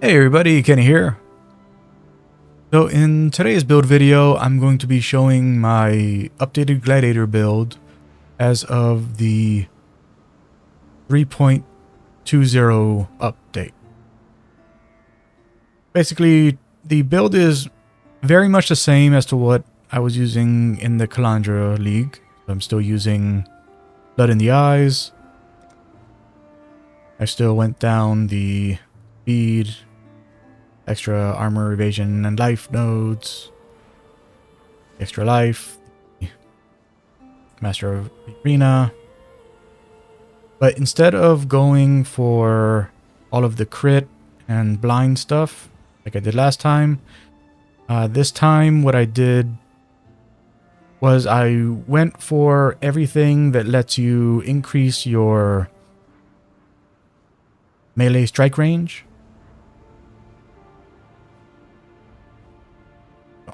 Hey everybody, Kenny here. So in today's build video, I'm going to be showing my updated Gladiator build as of the 3.20 update. Basically, the build is very much the same as to what I was using in the Gladiator League. I'm still using Blood in the Eyes. I still went down the speed, extra armor, evasion, and life nodes. Extra life. Master of the Arena. But instead of going for all of the crit and blind stuff like I did last time, this time what I did was I went for everything that lets you increase your melee strike range.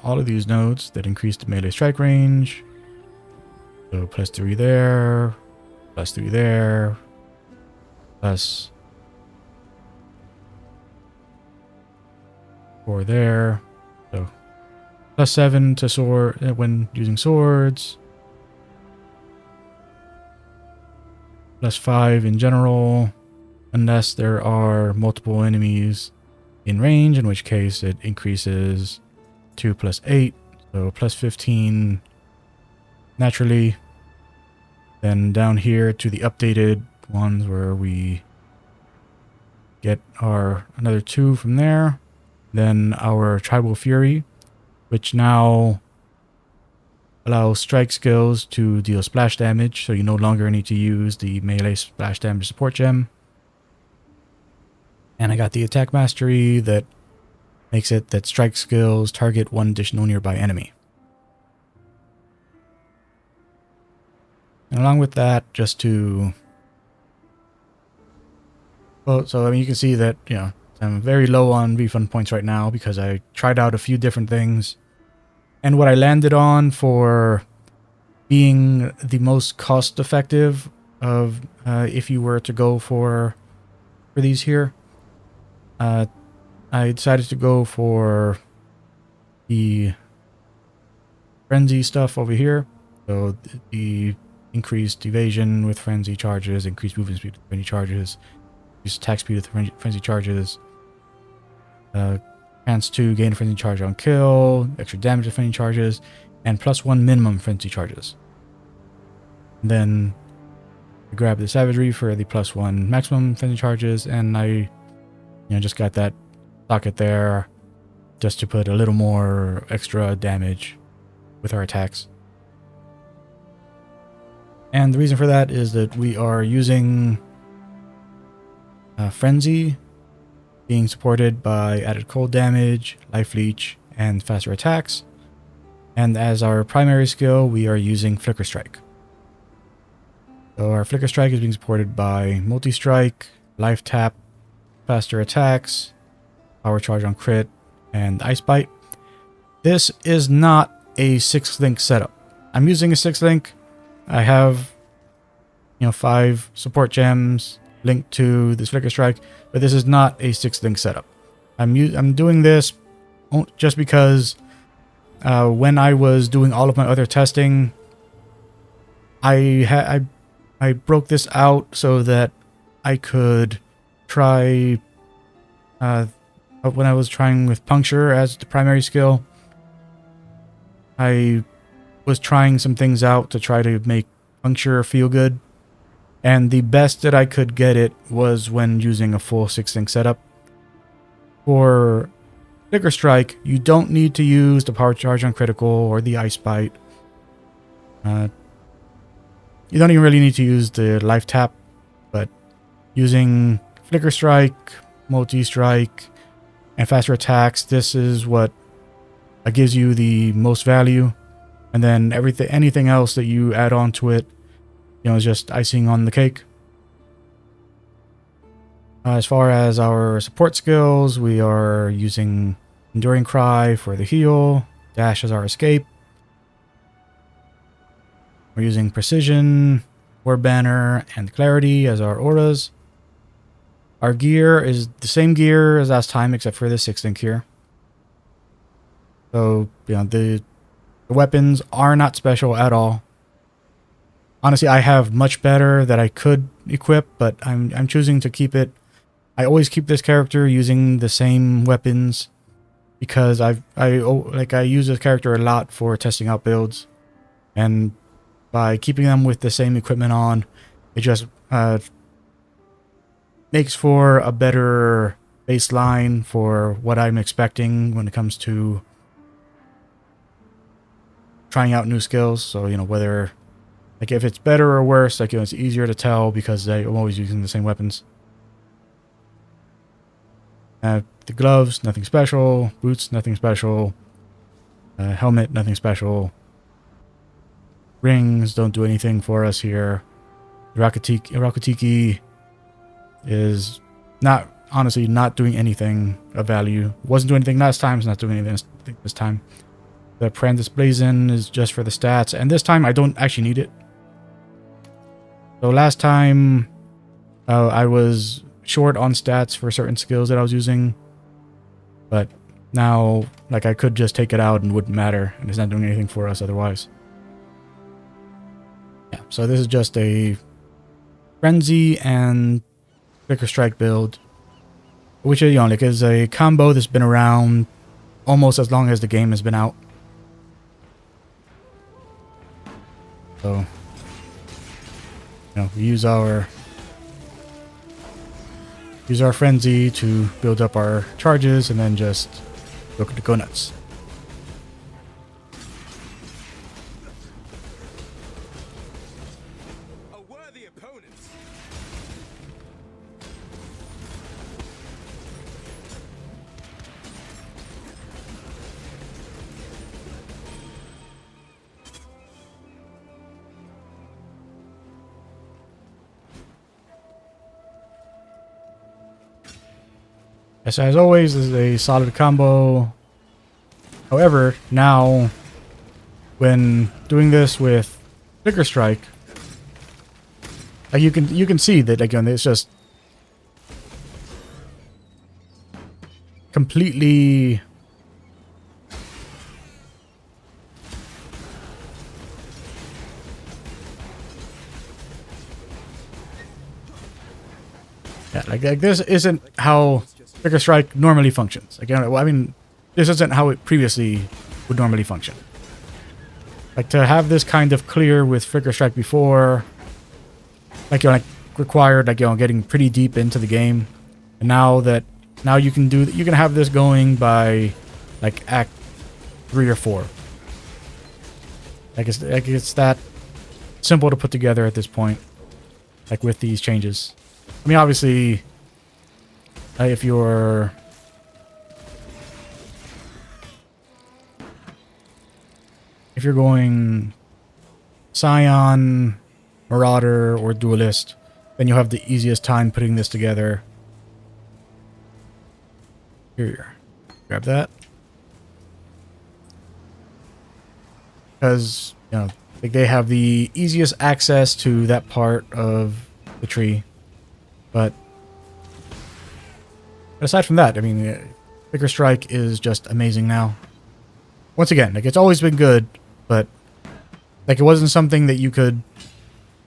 All of these nodes that increase the melee strike range. So +3 there, +3 there, +4 there. So +7 to sword when using swords. +5 in general, unless there are multiple enemies in range, in which case it increases to +8, so +15 naturally. Then down here to the updated ones where we get our another 2 from there. Then our Tribal Fury, which now allows strike skills to deal splash damage, so you no longer need to use the melee splash damage support gem. And I got the Attack Mastery that makes it that strike skills target one additional nearby enemy. And along with that, just to... Well, so I mean, you can see that, you know, I'm very low on refund points right now because I tried out a few different things. And what I landed on for being the most cost effective of if you were to go for these here, I decided to go for the frenzy stuff over here. So the increased evasion with frenzy charges, increased movement speed with frenzy charges, increased attack speed with frenzy charges, chance to gain a frenzy charge on kill, extra damage with frenzy charges, and +1 minimum frenzy charges. And then I grabbed the savagery for the +1 maximum frenzy charges, and I just got that socket there just to put a little more extra damage with our attacks. And the reason for that is that we are using Frenzy being supported by added cold damage, life leech, and faster attacks. And as our primary skill, we are using Flicker Strike. So our Flicker Strike is being supported by multi-strike, life tap, faster attacks, power charge on crit, and ice bite. This is not a 6-link setup. I'm using a 6-link. I have 5 support gems linked to this Flicker Strike, but this is not a 6-link setup. I'm doing this just because when I was doing all of my other testing, I broke this out so that I could try when I was trying with puncture as the primary skill. I was trying some things out to try to make puncture feel good, and the best that I could get it was when using a full 6-link setup. For Flicker Strike, you don't need to use the power charge on critical or the ice bite. You don't even really need to use the life tap, but using Flicker Strike, multi-strike, and faster attacks, this is what gives you the most value. And then anything else that you add on to it, is just icing on the cake. As far as our support skills, we are using Enduring Cry for the heal, Dash as our escape. We're using Precision, War Banner, and Clarity as our auras. Our gear is the same gear as last time, except for the 6th here. So, the weapons are not special at all. Honestly, I have much better that I could equip, but I'm choosing to keep it. I always keep this character using the same weapons because I use this character a lot for testing out builds, and by keeping them with the same equipment on, it just makes for a better baseline for what I'm expecting when it comes to trying out new skills. So, whether, like, if it's better or worse, like, it's easier to tell because I'm always using the same weapons. The gloves, nothing special. Boots, nothing special. Helmet, nothing special. Rings don't do anything for us here. Rakutiki is honestly not doing anything of value. Wasn't doing anything last time, it's not doing anything this time. The Prentice Blazon is just for the stats, and this time I don't actually need it. So last time I was short on stats for certain skills that I was using, but now, like, I could just take it out and wouldn't matter, and it's not doing anything for us otherwise. Yeah, so this is just a Frenzy and Flicker Strike build, which is a combo that's been around almost as long as the game has been out. So, we use our Frenzy to build up our charges, and then just go nuts. Yes, as always, this is a solid combo. However, now, when doing this with Flicker Strike, you can see that, again, it's just completely like this isn't how Flicker Strike normally functions. Again, this isn't how it previously would normally function. Like, to have this kind of clear with Flicker Strike before, required, getting pretty deep into the game. And now you can have this going by, like, Act 3 or 4. It's that simple to put together at this point, like, with these changes. Obviously, if you're going Scion, Marauder, or Duelist, then you'll have the easiest time putting this together. Here, grab that. Because, they have the easiest access to that part of the tree. But aside from that, Flicker Strike is just amazing now. Once again, it's always been good, but it wasn't something that you could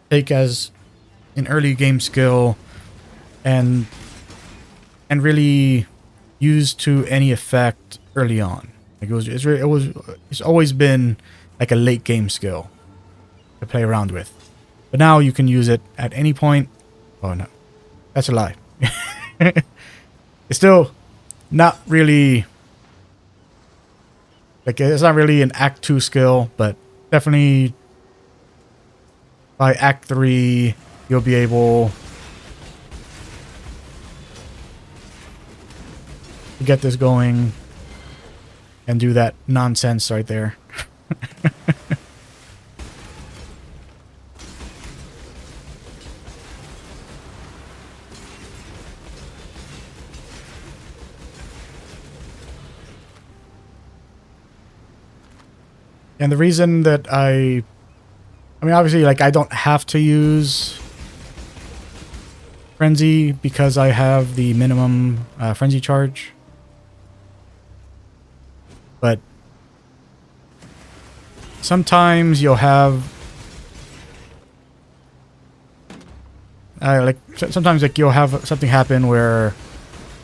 take as an early game skill and really use to any effect early on. It's always been like a late game skill to play around with. But now you can use it at any point. Oh no, that's a lie. It's still not really, it's not really an Act 2 skill, but definitely by Act 3 you'll be able to get this going and do that nonsense right there. And the reason that obviously, I don't have to use Frenzy because I have the minimum frenzy charge. But sometimes you'll have sometimes like you'll have something happen where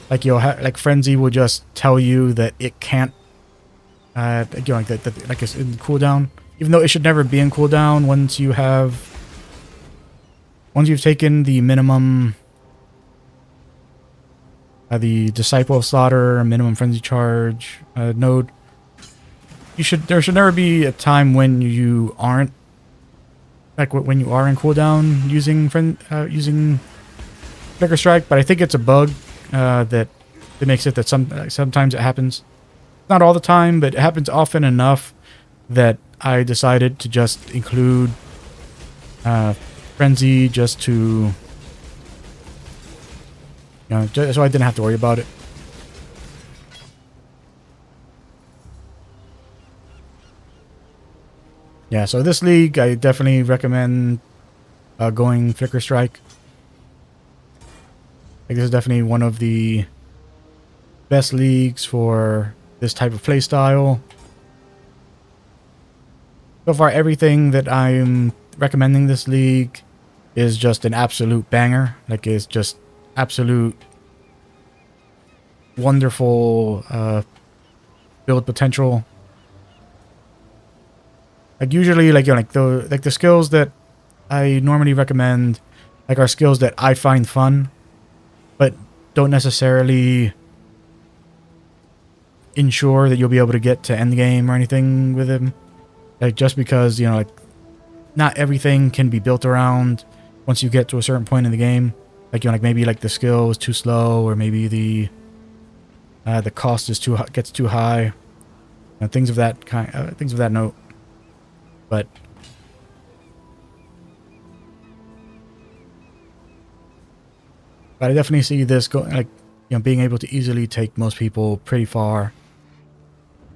like you'll have like frenzy will just tell you that it can't you know, like it's in cooldown, even though it should never be in cooldown once you've taken the minimum the Disciple of Slaughter minimum frenzy charge node. There should never be a time when you aren't like when you are in cooldown using Flicker Strike, but I think it's a bug that makes it that sometimes it happens. Not all the time, but it happens often enough that I decided to just include Frenzy just to, you know, so I didn't have to worry about it. Yeah, so this league, I definitely recommend going Flicker Strike. Like, this is definitely one of the best leagues for this type of playstyle. So far, everything that I'm recommending this league is just an absolute banger. Like, it's just absolute wonderful build potential. Like, usually, like, you know, like the skills that I normally recommend like are skills that I find fun, but don't necessarily ensure that you'll be able to get to end game or anything with him. Like, just because, you know, like, not everything can be built around once you get to a certain point in the game. Like, you know, like maybe like the skill is too slow, or maybe the cost is gets too high, and things of that kind, things of that note. But I definitely see this going, like, you know, being able to easily take most people pretty far.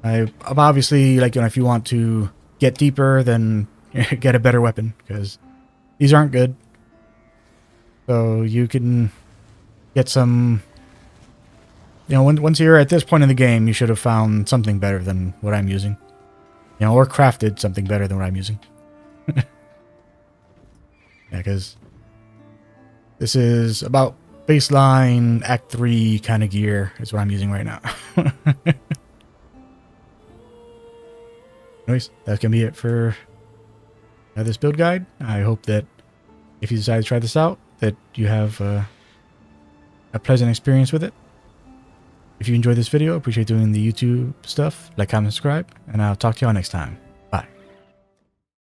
I'm obviously, like, you know, if you want to get deeper, then get a better weapon, because these aren't good. So you can get some, you know, once you're at this point in the game, you should have found something better than what I'm using. You know, or crafted something better than what I'm using. Yeah, because this is about baseline Act 3 kind of gear is what I'm using right now. Anyways, that's going to be it for this build guide. I hope that if you decide to try this out, that you have a pleasant experience with it. If you enjoyed this video, appreciate doing the YouTube stuff, like, comment, subscribe, and I'll talk to y'all next time.